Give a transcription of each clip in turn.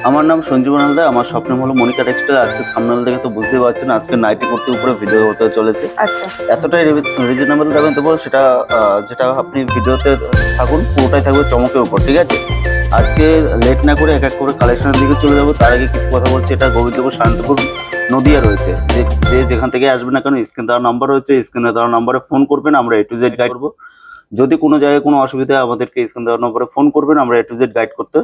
আমার নাম সঞ্জীবন হালদার। আমার স্বপ্ন হলো মনিকা টেক্সটাইল। আজকে থাম্বনেল দেখে তো বুঝতেই পারছেন আজকে নাইটি করতে উপরে ভিডিও হতে চলেছে। আচ্ছা এতটাই রিজনেবল দামে দেবো সেটা যেটা আপনি ভিডিওতে থাকুন, পুরোটাই থাকবে চমকের উপর। ঠিক আছে, আজকে লেট না করে এক এক করে কালেকশনের দিকে চলে যাবো। তার আগে কিছু কথা বলছি। এটা গোবিন্দপুর শান্তিপুর নদিয়া রয়েছে। যে যেখান থেকে আসবে না কেন, স্ক্রিনে দেওয়ার নাম্বার রয়েছে, স্ক্রিনে দেওয়ার নাম্বারে ফোন করবেন, আমরা A to Z গাইড করবো। যদি কোনো জায়গায় কোনো অসুবিধা হয় আমাদেরকে স্ক্রিনে দেওয়ার নম্বরে ফোন করবেন, আমরা A to Z গাইড করতে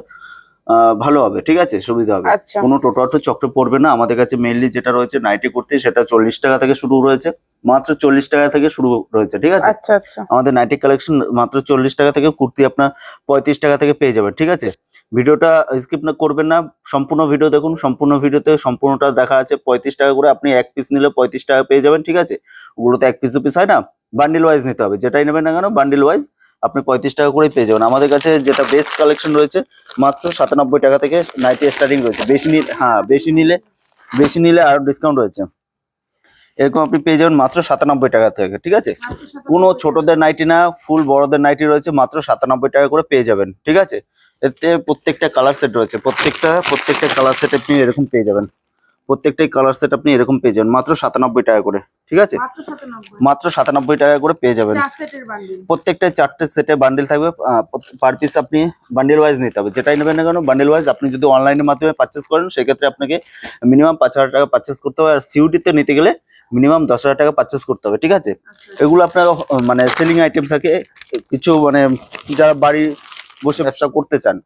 ভালো হবে। ঠিক আছে, সুবিধা হবে। আচ্ছা কোনো টোটো অটো চক্র পড়বে না। আমাদের কাছে মেইনলি যেটা রয়েছে নাইটি করতে, সেটা 40 টাকা থেকে শুরু রয়েছে, মাত্র 40 টাকা থেকে শুরু রয়েছে। ঠিক আছে, আচ্ছা আচ্ছা আমাদের নাইটি কালেকশন মাত্র 40 টাকা থেকে, কুর্তি আপনার 35 টাকা থেকে পেয়ে যাবেন। ঠিক আছে, ভিডিওটা স্কিপ না করবেন না, সম্পূর্ণ ভিডিও দেখুন। সম্পূর্ণ ভিডিওতে সম্পূর্ণটা দেখা আছে। 35 টাকা করে আপনি এক পিস নিলে 35 টাকা পেয়ে যাবেন। ঠিক আছে, ওগুলোতে এক পিস দু পিস হয় না, বান্ডিল ওয়াইজ নিতে হবে। যেটাই নেবেন না কেন বান্ডিল ওয়াইজ আপনি 35 টাকা করে পেয়ে যাবেন। আমাদের কাছে যেটা বেস্ট কালেকশন রয়েছে মাত্র 97 টাকা থেকে নাইটি স্টার্টিং রয়েছে। বেশি নিলে আরো ডিসকাউন্ট রয়েছে। এরকম আপনি পেয়ে যাবেন মাত্র 97 টাকা থেকে। ঠিক আছে, কোনো ছোটদের নাইটি না, ফুল বড়দের নাইটি রয়েছে, মাত্র 97 টাকা করে পেয়ে যাবেন। ঠিক আছে, এতে প্রত্যেকটা কালার সেট রয়েছে। প্রত্যেকটা কালার সেট আপনি এরকম পেয়ে যাবেন। প্রত্যেকটাই কালার সেট আপনি এরকম পেয়ে যাবেন মাত্র 97 টাকা করে। ঠিক আছে, মাত্র 97 টাকা করে পেয়ে যাবেন। প্রত্যেকটা 4টে সেটে বান্ডিল থাকবে। পার পিস আপনি বান্ডিল ওয়াইজ নিতে হবে। যেটাই নেবেন না কেন বান্ডিল ওয়াইজ। আপনি যদি অনলাইনের মাধ্যমে পারচেস করেন সেক্ষেত্রে আপনাকে মিনিমাম 5,000 টাকা পারচেস করতে হবে। আর সিউডিতে নিতে গেলে মিনিমাম 10,000 টাকা পারচেস করতে হবে। ঠিক আছে, এগুলো আপনার মানে সেলিং আইটেম থাকে কিছু, মানে যারা বাড়ি বসে ব্যবসা করতে চান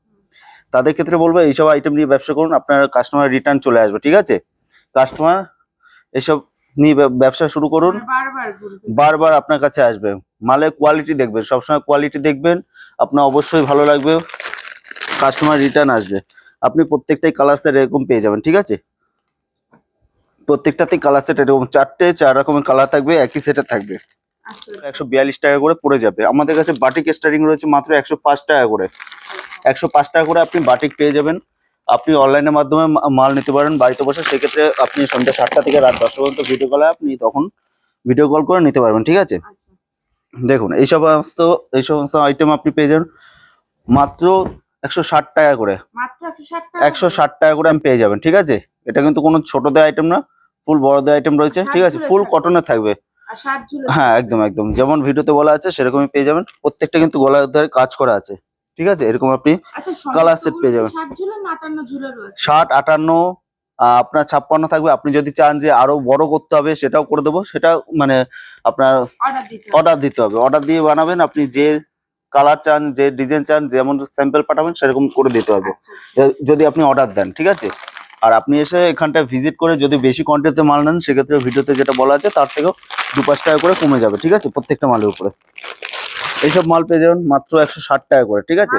তাদের ক্ষেত্রে বলবো এইসব আইটেম নিয়ে ব্যবসা করুন, আপনার কাস্টমার রিটার্ন চলে আসবে। ঠিক আছে, কাস্টমার এসব নিয়ে ব্যবসা শুরু করুন, বারবার আপনার কাছে আসবে। মালের কোয়ালিটি দেখবেন, সবসময় কোয়ালিটি দেখবেন, আপনার অবশ্যই ভালো লাগবে, কাস্টমার রিটার্ন আসবে। আপনি প্রত্যেকটাই কালার সেট এরকম পেয়ে যাবেন। ঠিক আছে, প্রত্যেকটাতেই কালার সেট এরকম 4 রকমের কালার থাকবে, একই সেটে থাকবে। 142 টাকা করে পড়ে যাবে। আমাদের কাছে বাটিক স্টার্টিং রয়েছে মাত্র 105 টাকা করে। 105 টাকা করে আপনি বাটিক পেয়ে যাবেন। আপনি অনলাইনের মাধ্যমে মাল নিতে পারেন বাড়িতে বসে। সেক্ষেত্রে আপনি সন্ধ্যা 7টা থেকে রাত 10টা পর্যন্ত ভিডিও কলে আপনি তখন ভিডিও কল করে নিতে পারবেন। ঠিক আছে, দেখুন এই সমস্ত আইটেম আপনি পেয়ে যাবেন মাত্র 160 টাকা করে। 160 টাকা করে আমি পেয়ে যাবেন। ঠিক আছে, এটা কিন্তু কোনো ছোটদের আইটেম না, ফুল বড়দের আইটেম রয়েছে। ঠিক আছে, ফুল কটনের থাকবে। হ্যাঁ, একদম একদম যেমন ভিডিওতে বলা আছে সেরকমই পেয়ে যাবেন। প্রত্যেকটা কিন্তু গলার ধারে কাজ করা আছে। ঠিক আছে, এরকম আপনি কালার সেট পেয়ে যাবেন। 60, 58, আপনার 56 থাকবে। আপনি যদি চান যে আরো বড় করতে হবে সেটাও করে দেবো। সেটা মানে আপনার অর্ডার দিতে হবে। অর্ডার দিয়ে বানাবেন। আপনি যে কালার চান, যে ডিজাইন চান, যেমন স্যাম্পল পাঠাবেন সেরকম করে দিতে হবে যদি আপনি অর্ডার দেন। ঠিক আছে, আর আপনি এসে এখানটা ভিজিট করে যদি বেশি কোয়ান্টিটিতে মাল নেন সেক্ষেত্রে ভিডিওতে যেটা বলা আছে তার থেকেও 2-5 টাকা করে কমে যাবে। ঠিক আছে, প্রত্যেকটা মালের উপরে এইসব মাল পেয়ে যাবেন মাত্র 160 টাকা করে। ঠিক আছে,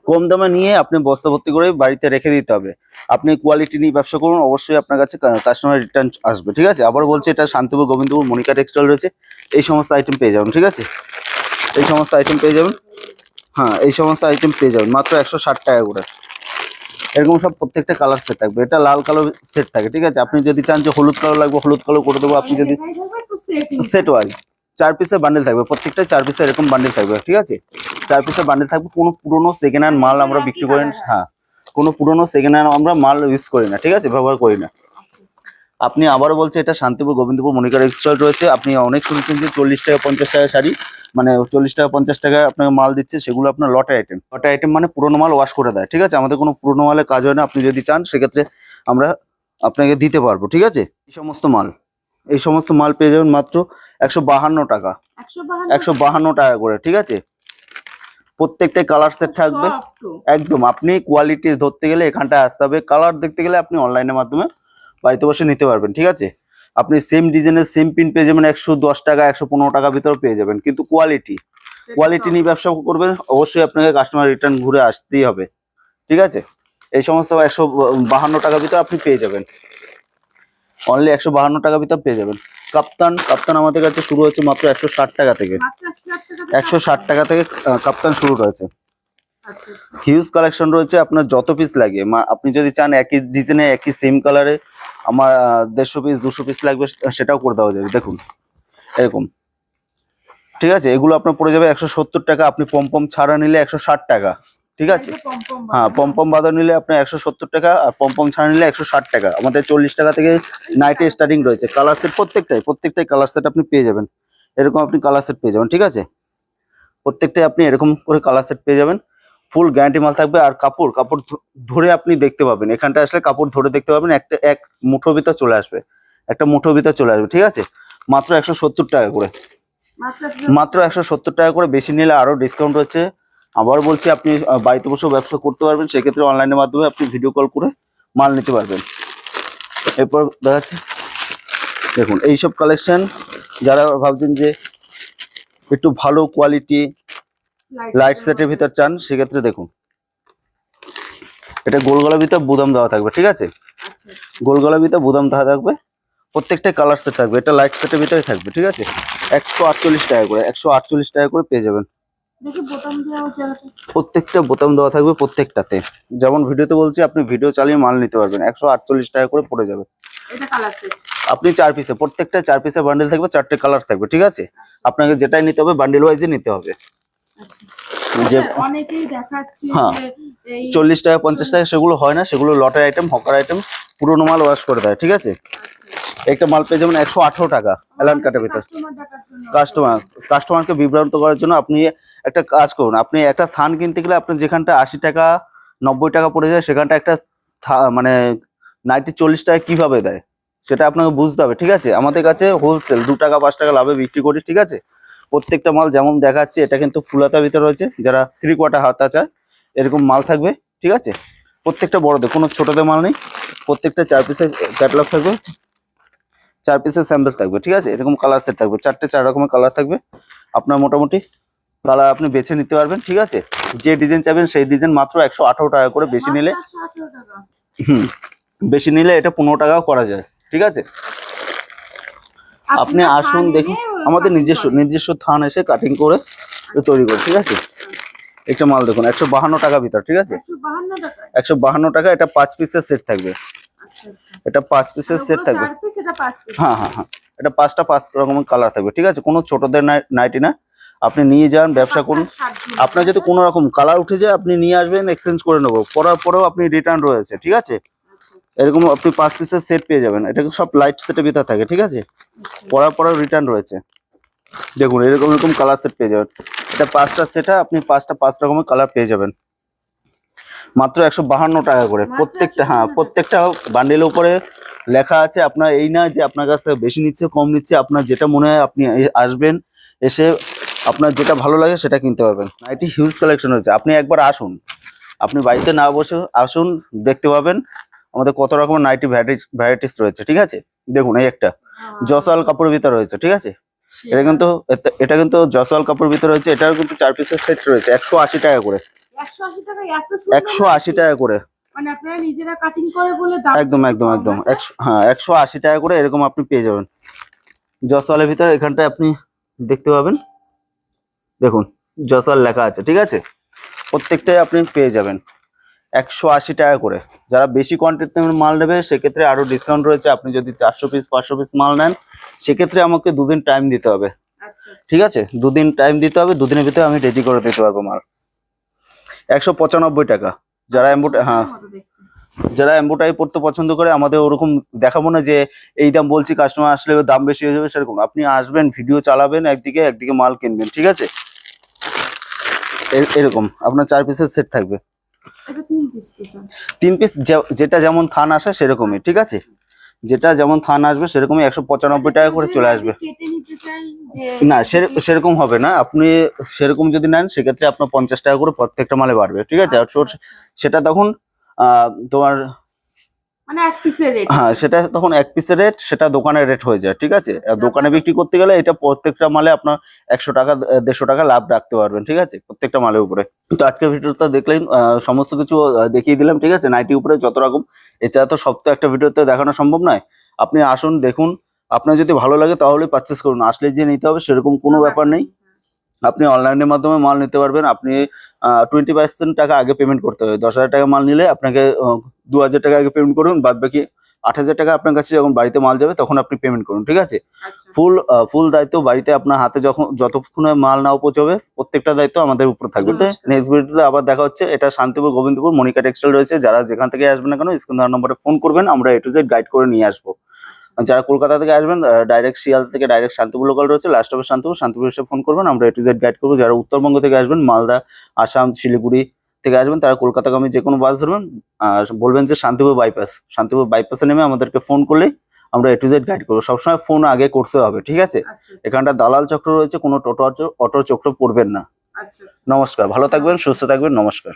কম দামে নিয়ে আপনি বস্তা ভর্তি করে বাড়িতে রেখে দিতে হবে। আপনি কোয়ালিটি নিয়ে ব্যবসা করুন, অবশ্যই আপনার কাছে কাস্টমার রিটার্ন আসবে। ঠিক আছে, আবার বলছি এটা শান্তিপুর গোবিন্দপুর মনিকা টেক্সটাইল রয়েছে। এই সমস্ত আইটেম পেয়ে যাবেন। ঠিক আছে, এই সমস্ত আইটেম পেয়ে যাবেন। হ্যাঁ, এই সমস্ত আইটেম পেয়ে যাবেন মাত্র 160 টাকা করে। এরকম সব প্রত্যেকটা কালার সেট থাকবে। এটা লাল কালো সেট থাকে। ঠিক আছে, আপনি যদি চান যে হলুদ কালো লাগবে হলুদ কালো করে দেবো। আপনি যদি সেট ওয়াইজ 4 পিসের বান্ডেল থাকবে, প্রত্যেকটা 4 পিসের এরকম বান্ডেল থাকবে। ঠিক আছে, 4 পিসের বান্ডেল থাকবে। কোনো পুরোনো সেকেন্ড হ্যান্ড মাল আমরা বিক্রি করি না। হ্যাঁ, কোনো পুরোনো সেকেন্ড হ্যান্ড আমরা মাল ইউজ করি না। ঠিক আছে, ব্যবহার করি না। আপনি আবারও বলছে এটা শান্তিপুর গোবিন্দপুর মনিকা টেক্সটাইল রয়েছে। আপনি অনেক শুনছেন যে 40 টাকা 50 টাকা শাড়ি, মানে 40 টাকা 50 টাকা আপনাকে মাল দিচ্ছে, সেগুলো আপনার লটে আইটেম মানে পুরোনো মাল ওয়াশ করে দেয়। ঠিক আছে, আমাদের কোনো পুরোনো মালের কাজ হয় না। আপনি যদি চান সেক্ষেত্রে আমরা আপনাকে দিতে পারবো। ঠিক আছে, এই সমস্ত মাল পেয়ে যাবেন মাত্র 152 টাকা। 152 টাকা করে। ঠিক আছে, প্রত্যেকটাই কালার সেট থাকবে। একদম আপনি কোয়ালিটি ধরতে গেলে এখানটায় আসতে হবে, কালার দেখতে গেলে আপনি অনলাইনের মাধ্যমে বাড়িতে বসে নিতে পারবেন। ঠিক আছে, আপনি সেম ডিজাইনের সেম পিন পেয়ে যাবেন 110 টাকা 115 টাকা ভিতরে পেয়ে যাবেন। কিন্তু কোয়ালিটি নিয়ে ব্যবসা করবেন অবশ্যই আপনাকে কাস্টমার রিটার্ন ঘুরে আসতেই হবে। ঠিক আছে, এই সমস্ত 152 টাকা ভিতরে আপনি পেয়ে যাবেন। অনলি 152 টাকা ভিতরে পেয়ে যাবেন। কাপ্তান আমাদের কাছে শুরু হচ্ছে মাত্র 160 টাকা থেকে। 160 টাকা থেকে কাপ্তান শুরু রয়েছে। হিউজ কালেকশন রয়েছে, আপনার যত পিস লাগে। আপনি যদি চান একই ডিজাইনে একই সেম কালারে আমার 150 পিস 200 পিস লাগবে সেটাও করে দেওয়া যাবে। দেখুন এরকম। ঠিক আছে, এগুলো আপনার পড়ে যাবে 170 টাকা। আপনি পম ছাড়া নিলে 160 টাকা। ঠিক আছে। হ্যাঁ, পমপম বাঁধা নিলে আপনার 170 টাকা, আর পমপম ছাড়া নিলে 160 টাকা। আমাদের 40 টাকা থেকে নাইটে স্টার্টিং রয়েছে। কালার সেট প্রত্যেকটাই কালার সেট আপনি পেয়ে যাবেন। এরকম আপনি কালার সেট পেয়ে যাবেন, ঠিক আছে। প্রত্যেকটাই আপনি এরকম করে কালার সেট পেয়ে যাবেন। ফুল গ্যারান্টি মাল থাকবে। আর কাপড় ধরে আপনি দেখতে পাবেন, এখানটা আসলে কাপড় ধরে দেখতে পাবেন। এক মুঠো ভিতর চলে আসবে, একটা মুঠো ভিতর চলে আসবে, ঠিক আছে। মাত্র 170 টাকা করে, মাত্র 170 টাকা করে। বেশি নিলে আরো ডিসকাউন্ট হচ্ছে। আবার বলছি, আপনি বাড়িতে বসেও ব্যবসা করতে পারবেন। সেক্ষেত্রে অনলাইনের মাধ্যমে আপনি ভিডিও কল করে মাল নিতে পারবেন। এরপর দেখাচ্ছি, দেখুন এইসব কালেকশন। যারা ভাবছেন যে একটু ভালো কোয়ালিটি লাইট সেটের ভিতর চান, সেক্ষেত্রে দেখুন, এটা গোল গলার ভিতর বুদাম দেওয়া থাকবে, ঠিক আছে। গোল গলার ভিতর বুদাম দেওয়া থাকবে। প্রত্যেকটা কালার সেট থাকবে। এটা লাইট সেটের ভিতরে থাকবে, ঠিক আছে। 148 টাকা করে, 148 টাকা করে পেয়ে যাবেন। প্রত্যেকটা বোতাম দেওয়া থাকবে প্রত্যেকটাতে। যেমন ভিডিওতে বলছি, আপনি ভিডিও চালিয়ে মাল নিতে পারবেন। 148 টাকা করে পড়ে যাবে। আপনি 4 পিসে, প্রত্যেকটা 4 পিসের বান্ডেল থাকবে, 4টে কালার থাকবে, ঠিক আছে। আপনাকে যেটাই নিতে হবে বান্ডেল ওয়াইজে নিতে হবে। যে অনেকেই দেখাচ্ছে হ্যাঁ, 40 টাকা 50 টাকা সেগুলো হয় না, সেগুলো লটের আইটেম, হকার আইটেম, পুরোনো মাল ওয়াশ করে দেয়, ঠিক আছে। একটা মাল পেয়ে যাবেন 118 টাকা অ্যালান কাটের ভিতর। কাস্টমারকে বিভ্রান্ত করার জন্য আপনি একটা কাজ করুন। আপনি একটা থান কিনতে গেলে আপনি যেখানটা 80 টাকা 90 টাকা পড়ে যায়, সেখানটা একটা মানে 40 টাকা কিভাবে দেয় সেটা আপনাকে বুঝতে হবে, ঠিক আছে। আমাদের কাছে হোলসেল 2 টাকা 5 টাকা লাভে বিক্রি করি, ঠিক আছে। প্রত্যেকটা মাল যেমন দেখাচ্ছে, এটা কিন্তু ফুলাতা ভিতরে রয়েছে। যারা 3/4 হাতা চায়, এরকম মাল থাকবে, ঠিক আছে। প্রত্যেকটা বড়দের, কোনো ছোটদের মাল নেই। প্রত্যেকটা 4 পিসের ক্যাটালগ থাকবে, 4 পিসের স্যাম্পল থাকবে, ঠিক আছে। এরকম কালার সেট থাকবে, 4 রকমের কালার থাকবে। আপনার মোটামুটি কালার আপনি বেছে নিতে পারবেন, ঠিক আছে। যে ডিজাইন চাইবেন সেই ডিজাইন মাত্র 118 টাকা করে। বেশি নিলে বেশি নিলে এটা 15 টাকাও করা যায়, ঠিক আছে। আপনি আসুন, দেখুন, আমাদের নিজস্ব থান এসে কাটিং করে তৈরি করে, ঠিক আছে। একটা মাল দেখুন 152 টাকা ভিতর, ঠিক আছে। 152 টাকা। এটা 5 পিসের সেট থাকবে। এটা 5 পিসের সেট থাকবে। হ্যাঁ হ্যাঁ হ্যাঁ, এটা 5 রকমের কালার থাকবে, ঠিক আছে। কোনো ছোটদের নাইটি না। আপনি নিয়ে যান, ব্যবসা করুন। আপনার যদি কোনো রকম কালার উঠে যায়, আপনি নিয়ে আসবেন, এক্সচেঞ্জ করে নেবো। পরার পরেও আপনি রিটার্ন রয়েছে, ঠিক আছে। এরকম আপনি 5 পিসের সেট পেয়ে যাবেন। এটা সব লাইট সেটের ভিতর থাকে, ঠিক আছে। পরার পরেও রিটার্ন রয়েছে। দেখুন এরকম কালার সেট পেয়ে যাবেন। এটা 5টা সেট, আপনি 5 রকমের কালার পেয়ে যাবেন মাত্র 152 টাকা করে প্রত্যেকটা। হ্যাঁ, প্রত্যেকটা বান্ডেলের উপরে লেখা আছে। আপনার এই না যে আপনার কাছে বেশি নিচ্ছে কম নিচ্ছে, আপনার যেটা মনে হয় আপনি আসবেন, এসে আপনার যেটা ভালো লাগে সেটা কিনতে পারবেন। নাইটি হিউজ কালেকশন হয়েছে। আপনি একবার আসুন, আপনি বাড়িতে না বসে আসুন, দেখতে পাবেন আমাদের কত রকমের নাইটি ভ্যারাইটিস রয়েছে, ঠিক আছে। দেখুন এই একটা জসওয়াল কাপড়ের ভিতরে রয়েছে, ঠিক আছে। এটা কিন্তু জসওয়াল কাপড়ের ভিতরে রয়েছে। এটাও কিন্তু 4 পিসের সেট রয়েছে, 180 টাকা করে। 180 টাকা করে, মানে আপনারা নিজেরা কাটিং করে বলে দাম একদম। হ্যাঁ, 180 টাকা করে এরকম আপনি পেয়ে যাবেন জসওয়ালের ভিতরে। এখানটায় আপনি দেখতে পাবেন, দেখুন জসওয়াল লেখা আছে, ঠিক আছে। প্রত্যেকটাই আপনি পেয়ে যাবেন 180 টাকা করে। যারা বেশি কোয়ান্টিটিতে মাল নেবে, সেক্ষেত্রে আরো ডিসকাউন্ট রয়েছে। আপনি যদি 400 পিস 500 পিস মাল নেন, সেক্ষেত্রে আমাকে 2 দিন টাইম দিতে হবে, ঠিক আছে। 2 দিন টাইম দিতে হবে। 2 দিনের ভিতরে আমি রেডি করে দিতে পারবো মাল। 195 টাকা। যারা এমব্রয়ডারি পড়তে পছন্দ করে, আমাদের ওরকম দেখাবো না যে এই দাম বলছি, কাস্টমার আসলে দাম বেশি হয়ে যাবে, সেরকম। আপনি আসবেন, ভিডিও চালাবেন, একদিকে মাল কিনবেন, ঠিক আছে। এরকম আপনার 4 পিসের সেট থাকবে। 3 পিস, যেটা যেমন থান আসে সেরকমই, ঠিক আছে। যেটা যেমন থান আসবে সেরকমই 195 টাকা করে চলে আসবে। না, সেরকম হবে না। আপনি সেরকম যদি নেন, সেক্ষেত্রে আপনার 50 টাকা করে প্রত্যেকটা মালে বাড়বে, ঠিক আছে। আর সেটা তখন তোমার মানে এক পিসের রেট, হ্যাঁ, সেটা তখন 1 পিসের রেট, সেটা দোকানের রেট হয়ে যায়, ঠিক আছে। আর দোকানে বিক্রি করতে গেলে এটা প্রত্যেকটা মালে আপনার 100 টাকা 150 টাকা লাভ রাখতে পারবেন, ঠিক আছে, প্রত্যেকটা মালের উপরে। তো আজকের ভিডিওটা দেখলেন, সমস্ত কিছু দেখিয়ে দিলাম, ঠিক আছে। নাইটি উপরে যত রকম, এছাড়া তো সব তো একটা ভিডিওতে দেখানো সম্ভব নয়। আপনি আসুন, দেখুন, আপনার যদি ভালো লাগে তাহলে পারচেস করুন। আসলে যে নিতে হবে সেরকম কোনো ব্যাপার নেই। আপনি অনলাইনের মাধ্যমে মাল নিতে পারবেন। আপনি 20% টাকা আগে পেমেন্ট করতে হবে। 10,000 টাকা মাল নিলে আপনাকে 2000 টাকা আগে পেমেন্ট করুন, বাদ বাকি 8000 টাকা আপনার কাছে যখন বাড়িতে মাল যাবে তখন আপনি পেমেন্ট করুন, ঠিক আছে? আচ্ছা ফুল দায়িত্ব বাড়িতে আপনার হাতে যতক্ষণ মাল না পৌঁছবে প্রত্যেকটা দায়িত্ব আমাদের উপর থাকবে। নমস্কার। নেক্সট ভিডিওতে আবার দেখা হচ্ছে। এটা শান্তিপুর গোবিন্দপুর মনিকা টেক্সটাইল রয়েছে, যারা যেখান থেকে আসবেন না কেন স্ক্রিন দেওয়া নম্বরে ফোন করবেন, আমরা A to Z গাইড করে নিয়ে আসবো। যারা কলকাতা থেকে আসবেন ডাইরেক্ট শিয়ালদা থেকে ডাইরেক্ট শান্তিপুর লোকাল রয়েছে, লাস্ট অফ শান্তিপুর এসে ফোন করবেন, আমরা A to Z গাইড করবো। যারা উত্তরবঙ্গ থেকে আসবেন, মালদা, আসাম, শিলিগুড়ি থেকে আসবেন, তারা কলকাতাগামী যে কোনো বাস ধরবেন, বলবেন যে শান্তিপুর বাইপাসে নেমে আমাদেরকে ফোন করলেই আমরা A to Z গাইড করবো। সবসময় ফোন আগে করতে হবে, ঠিক আছে? আচ্ছা এখানটা দালাল চক্র রয়েছে, কোনো অটো চক্র পড়বেন না। আচ্ছা। নমস্কার, ভালো থাকবেন, সুস্থ থাকবেন, নমস্কার।